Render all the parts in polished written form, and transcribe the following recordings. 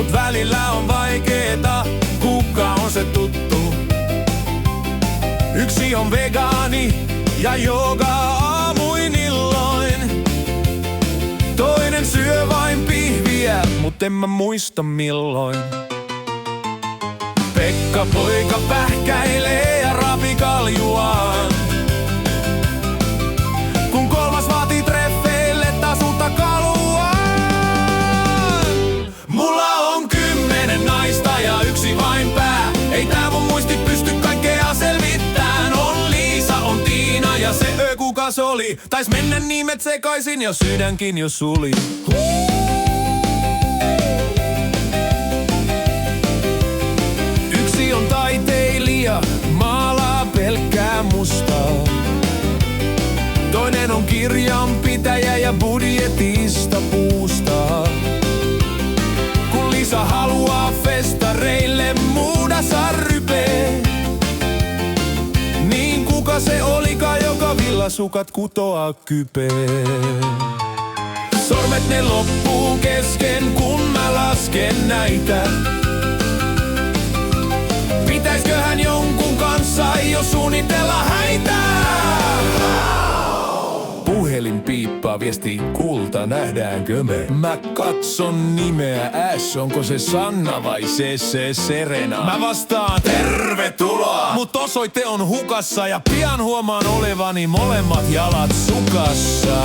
Mut välillä on vaikeeta, kuka on se tuttu. Yksi on vegaani ja joogaa aamuin illoin. Toinen syö vain pihviä, mut en mä muista milloin. Pekka poika pähkäilee ja rapikaljuaan. Kun kolmas vaatii treffeille taas uutta kaluaan. Mulla on 10 naista ja yksi vain pää. Ei tää mun muisti pysty kaikkea selvittään. On Liisa, on Tiina ja se kuka se oli. Tais mennä nimet sekaisin ja sydänkin jo suli. Yksi on taiteilija, maalaa pelkkää mustaa. Toinen on kirjanpitäjä ja budjetista puustaa. Kun Liisa haluaa festareille muudassa rypee, niin kuka se olikaan, joka villasukat kutoaa kypee? Sormet ne loppuu kesken, kun mä lasken näitä. Pitäisköhän jonkun kanssa jo suunnitella häitä? Puhelin piippaa, viestii kulta, nähdäänkö me? Mä katson nimeä S, onko se Sanna vai se Serena? Mä vastaan tervetuloa, mut osoite on hukassa ja pian huomaan olevani molemmat jalat sukassa.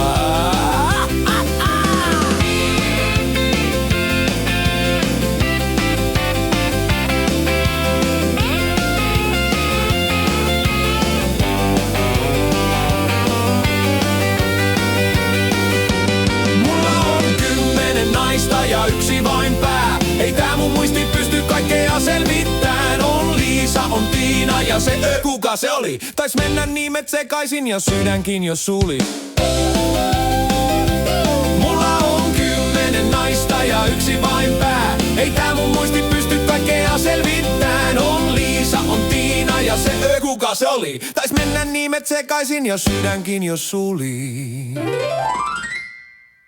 Ja yksi vain pää. Ei tää mun muisti pysty kaikkea selvittään. On Liisa, on Tiina ja se kuka se oli. Tais mennä nimet sekaisin ja sydänkin jo suli. Mulla on 10 naista ja yksi vain pää. Ei tää mun muisti pysty kaikkea selvittään. On Liisa, on Tiina ja se kuka se oli. Tais mennä nimet sekaisin ja sydänkin jo suli.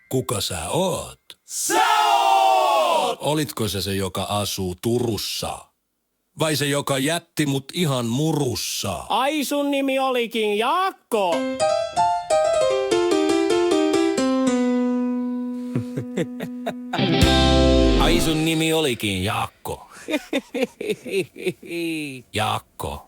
Kuka sä oot? Sä oot! Olitko se, joka asuu Turussa? Vai se, joka jätti mut ihan murussa? Ai sun nimi olikin Jaakko. Ai sun nimi olikin Jaakko. Jaakko.